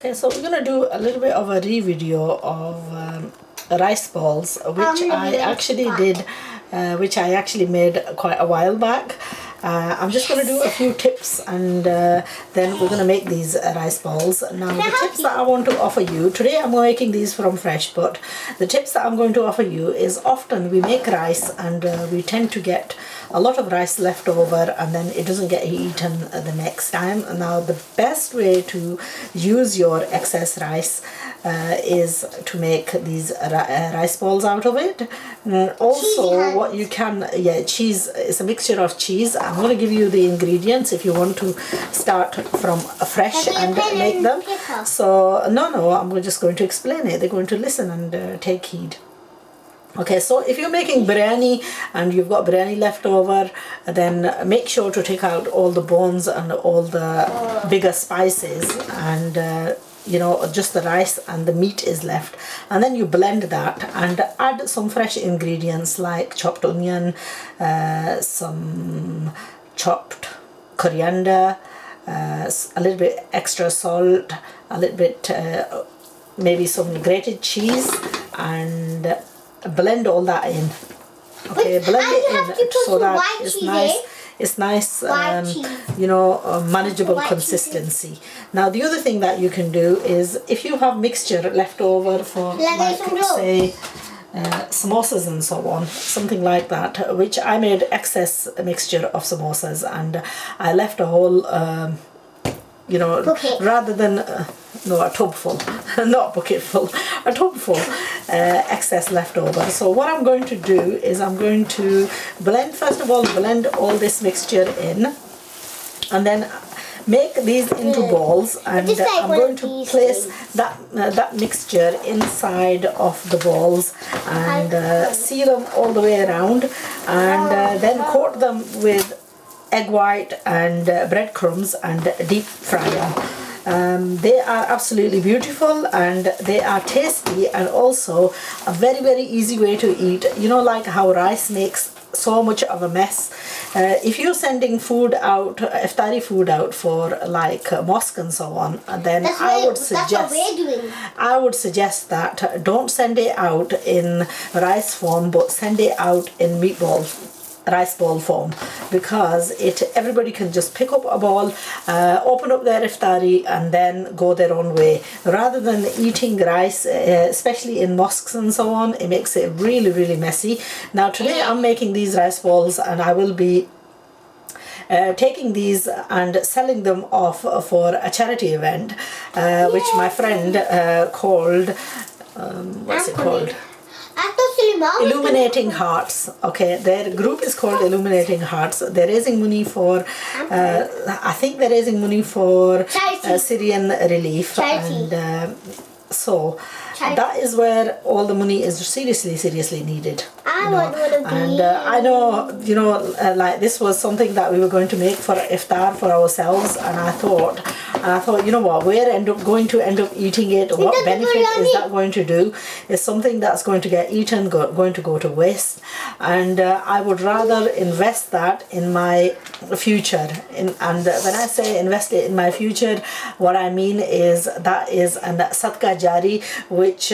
Okay, so we're gonna do a little bit of a re-video of rice balls, which I actually did, which I actually made quite a while back. I'm just going to do a few tips, and then we're going to make these rice balls. Now, the tips that I want to offer you today, I'm making these from fresh, but the tips that I'm going to offer you is often we make rice and we tend to get a lot of rice left over, and then it doesn't get eaten the next time. Now, the best way to use your excess rice is to make these rice balls out of it. Also, what you can, cheese is a mixture of cheese. I'm going to give you the ingredients if you want to start from fresh and make them. So no, I'm just going to explain it. They're going to listen and take heed. Okay, so if you're making biryani and you've got biryani left over, then make sure to take out all the bones and all the bigger spices, and just the rice and the meat is left, and then you blend that and add some fresh ingredients like chopped onion, some chopped coriander, a little bit extra salt, a little bit maybe some grated cheese, and blend all that in. Okay, blend it in so that it's nice. It's nice, manageable consistency. Now, the other thing that you can do is, if you have mixture left over for, like, say, samosas and so on, something like that, which I made excess mixture of samosas, and I left a whole, rather than, a tub full, not a bucket full, a tub full excess left over. So what I'm going to do is I'm going to first of all blend all this mixture in, and then make these into balls, and I'm going to place that mixture inside of the balls and seal them all the way around, and then coat them with egg white and breadcrumbs and deep fry them. They are absolutely beautiful, and they are tasty, and also a very, very easy way to eat. You know, like how rice makes so much of a mess. If you're sending food out, iftari food out for like mosque and so on, then I would suggest that don't send it out in rice form, but send it out in rice ball form, because everybody can just pick up a ball, open up their iftari, and then go their own way, rather than eating rice, especially in mosques and so on. It makes it really, really messy. Now, today I'm making these rice balls, and I will be taking these and selling them off for a charity event, which my friend called, what's it called? Illuminating Hearts. Okay, their group is called Illuminating Hearts. They're raising money for, I think they're raising money for Syrian relief, and so that is where all the money is seriously needed. I know, like, this was something that we were going to make for iftar for ourselves, and I thought, you know what, we're going to end up eating it. What benefit is that going to do? It's something that's going to get eaten, going to go to waste, and I would rather invest that in my future. And when I say invest it in my future, what I mean is that is an sadqa jari, which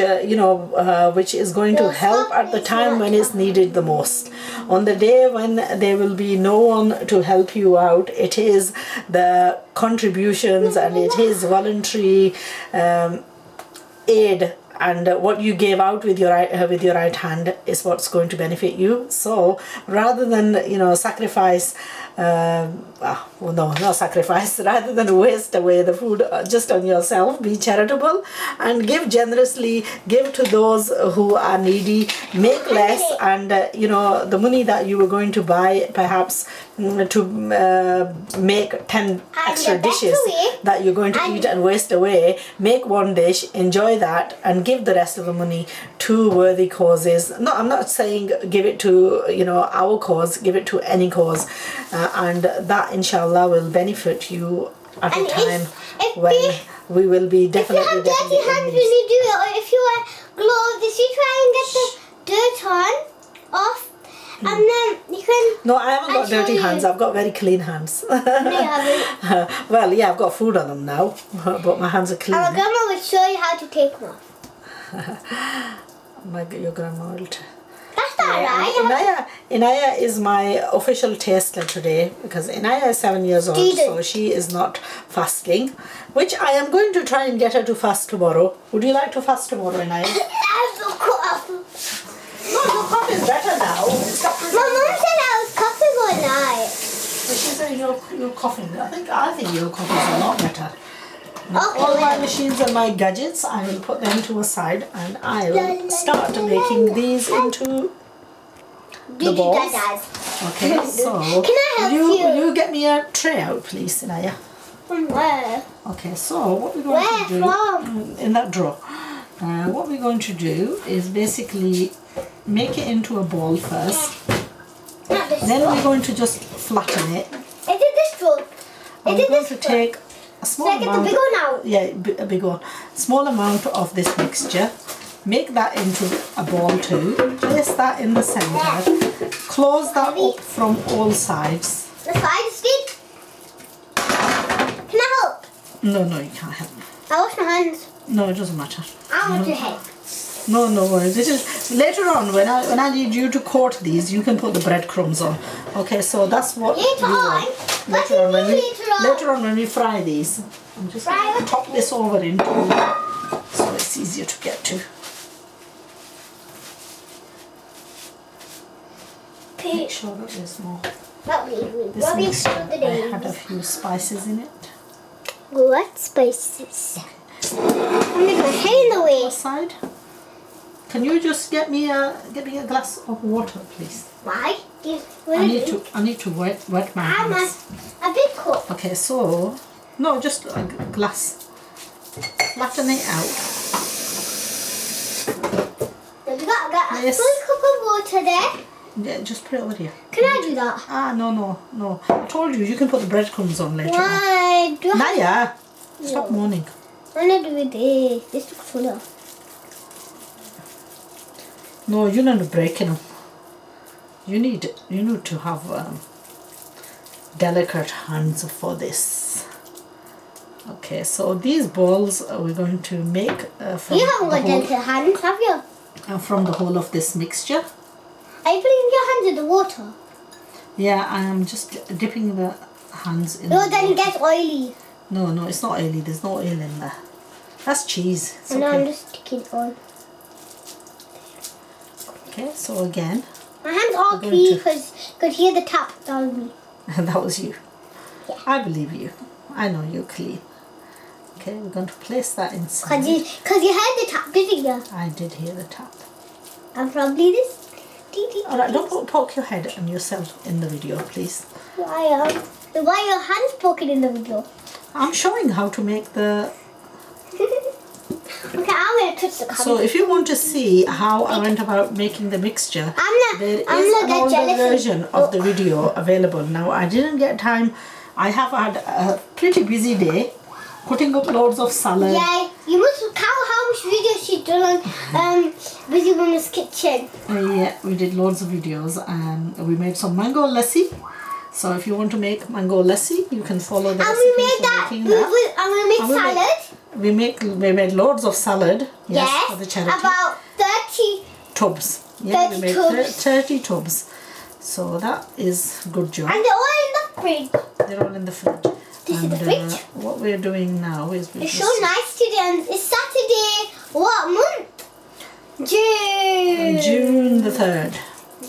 is going to help at the time when it's needed the most. On the day when there will be no one to help you out, it is the contributions and it is voluntary aid, and what you gave out with your right hand is what's going to benefit you. So rather than sacrifice, not sacrifice, rather than waste away the food just on yourself, be charitable and give generously, give to those who are needy, make less, and the money that you were going to buy perhaps to make 10 extra dishes that you're going to eat and waste away, make one dish, enjoy that, and give the rest of the money to worthy causes. No, I'm not saying give it to our cause, give it to any cause, and that inshallah will benefit you at a time when we will be definitely if you have dirty hands when you do it, or if you wear gloves, if you try and get the dirt off, And then you can... No, I haven't got I'll show dirty you. hands. I've got very clean hands. No, you haven't. Well, yeah, I've got food on them now, but my hands are clean. Our grandma will show you how to take them off. Your grandma will tell. That's not right. Inaya is my official taster today because Inaya is 7 years old, so she is not fasting, which I am going to try and get her to fast tomorrow. Would you like to fast tomorrow, Inaya? That's the cough. No, your cough is better now. My mom said I was coughing all night. She said you're coughing. I think your cough is a lot better. Okay, All my machines and my gadgets, I will put them to a side and I will start making these into the balls. Okay, so Can I help you? will you get me a tray out, please, Inaya? From where? Okay, so what we're going to do From? in that drawer. What we're going to do is basically make it into a ball first. Not this Then drawer. we're going to just flatten it. Is it this drawer? I'm Is it going this to drawer? take a small Should I get the amount. big one out? Yeah, a big one. Small amount of this mixture. Make that into a ball too. Place that in the center. Close that up from all sides. The side stick? Can I help? No, you can't help. I wash my hands. No, it doesn't matter. I want to help. No. This is later on when I need you to coat these. You can put the breadcrumbs on. Okay, so that's what Later we on? want. What do you mean later on? Later on when we fry these. I'm just going to pop this over into so it's easier to get to. Make sure that there's more. This mixture, I had a few spices in it. What spices? I'm making my hair in the way. Side. Can you just get me a glass of water, please? Why? I need to wet my hands. A big cup. Okay, so no, just a glass. Flatten it out. You got a Yes. full cup of water there. Yeah, just put it over here. Can I do that? Ah, no. I told you can put the breadcrumbs on later on. Why? Do I? Naya, stop moaning. I'm not doing this. This looks full. No, you're not breaking them. You need to have delicate hands for this. Okay, so these balls we're going to make from You haven't got delicate hands, have you? From the whole of this mixture. Are you putting your hands in the water? Yeah, I'm just dipping the hands in. No, the then it water. gets oily. No, it's not oily. There's no oil in there. That's cheese. It's No, I'm okay. just sticking it on. Okay, so again, My hands are We're going clean to- because could hear the tap on me. that was you. Yeah. I believe you. I know you're clean. Okay, we're going to place that inside. Because you heard the tap, didn't you? I did hear the tap. And probably this. Alright, don't poke your head and yourself in the video, please. Why are your hands poking in the video? I'm showing how to make the... Okay, I'm going to touch the camera. So if you want to see how I went about making the mixture, there is an older jealous. version of the video available. Now, I didn't get time. I have had a pretty busy day, cutting up loads of salad. Yeah, you must count how much videos she's done on Busy Woman's Kitchen. Yeah, we did loads of videos and we made some mango lassi. So if you want to make mango lassi, you can follow the And recipe we made for that. making that. And we made salad. We made loads of salad. Yes, for the charity. About 30 tubs. Yeah, 30 we made tubs. 30 tubs. So that is good job. And they're all in the fridge. They're all in the fridge. This is the fridge. What we're doing now is It's so nice today and it's Saturday. What month? June. June the 3rd.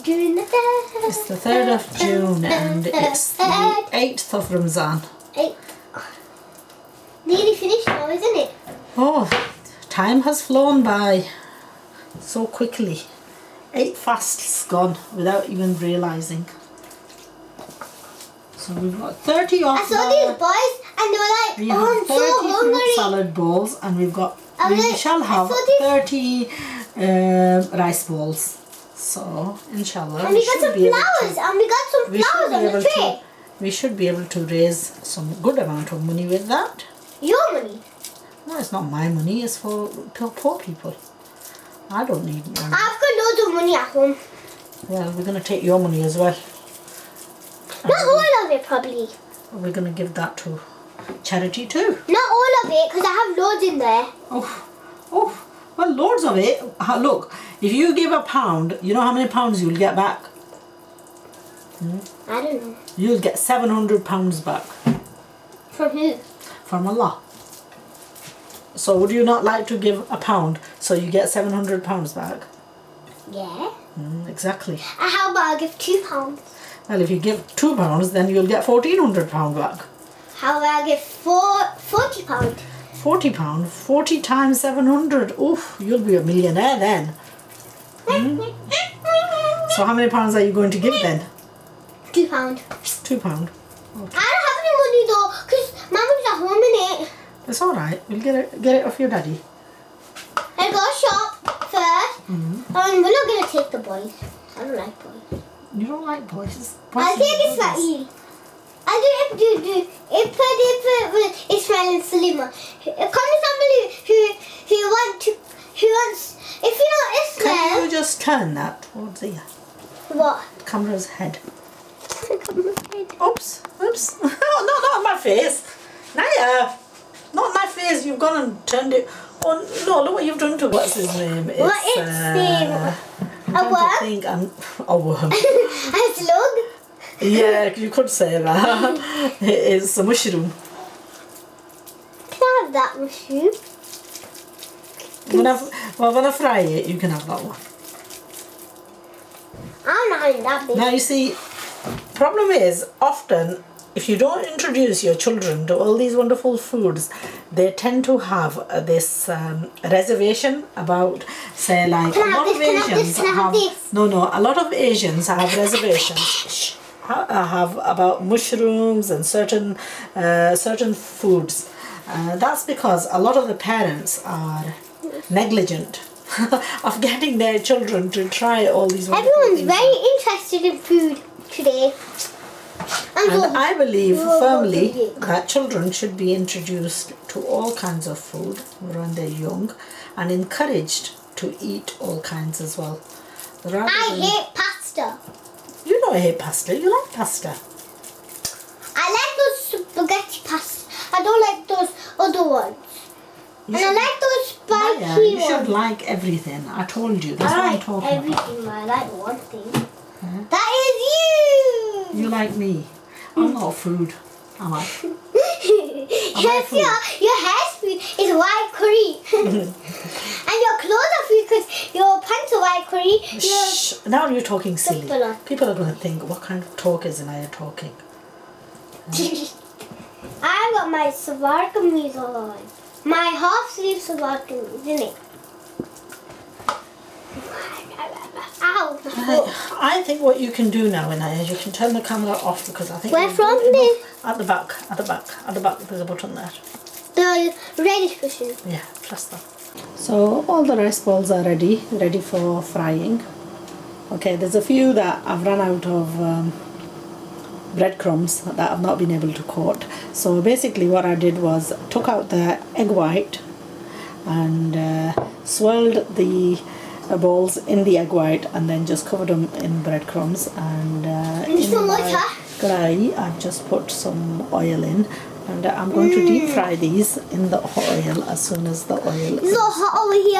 June the 3rd. It's the 3rd of June and it's the 8th of Ramzan. 8. Nearly finished now, isn't it? Oh, time has flown by so quickly. 8 fasts gone without even realising. So we've got 30 of I saw these boys and they were like, we oh, have I'm 30 so fruit hungry. salad bowls and we've got, I we like- shall I have saw this- 30 rice balls. So, inshallah, And we got some flowers. And we got some we should flowers be on the able tray. to, we should be able to raise some good amount of money with that. Your money. No, it's not my money, it's for poor people. I don't need money. I've got loads of money at home. Well, we're going to take your money as well. Not all of it, probably. We're going to give that to charity too. Not all of it, because I have loads in there. Oh, well, loads of it. Look, if you give £1, you know how many pounds you'll get back? I don't know. You'll get £700 back. From who? From Allah. So would you not like to give £1 so you get £700 back? Yeah. Exactly. And how about I give £2? Well, if you give £2, then you'll get £1,400 back. How about I give £40? £40, 40 times 700. Oof, you'll be a millionaire then. So how many pounds are you going to give then? £2. £2. I don't have any money though, because Mama's at home in it. It's all right. We'll get it off your daddy. I go shop first, and we're not gonna take the boys. I don't like boys. You don't like boys? I'll take Ismail. I'll do Ismail and Salima. Come to somebody who wants. If you know Ismail. Can you just turn that towards the What? camera's head? Oops. No, not on my face. Naya, not my face. You've gone and turned it. Oh no! Look what you've done to what's his name? It's, What is a worm? A worm. A slug? Yeah, you could say that. It's a mushroom. Can I have that mushroom? When I fry it, you can have that one. I'm not having that big. Now you see, problem is often if you don't introduce your children to all these wonderful foods, they tend to have this reservation about, say, like a lot of Asians have. No, a lot of Asians have reservations. Have about mushrooms and certain foods. That's because a lot of the parents are negligent of getting their children to try all these wonderful Everyone's things. very interested in food today. And I believe firmly that children should be introduced to all kinds of food when they're young and encouraged to eat all kinds as well. I hate pasta. You don't hate pasta, you like pasta. I like those spaghetti pasta. I don't like those other ones. I like those spicy You should ones. like everything. I told you. That's what I'm talking about. Everything, but I like one thing. That is you. You like me. I'm not food, am I? Yes, your hair is white curry. And your clothes are food because your pants are white curry. Shh. Now you're talking silly. Simple. People are going to think, what kind of talk is Anaya talking? I got my salwar kameez on. My half sleeve salwar kameez, isn't it? Ow! I think what you can do now, Anaya, you can turn the camera off because I think... Where from this? At the back, there's a button there. The reddish cushion. Yeah, press that. So all the rice balls are ready for frying. Okay, there's a few that I've run out of breadcrumbs that I've not been able to coat. So basically what I did was took out the egg white and swirled the balls in the egg white and then just covered them in breadcrumbs and in my karahi I've just put some oil in and I'm going to deep fry these in the oil as soon as the oil It's so hot over here.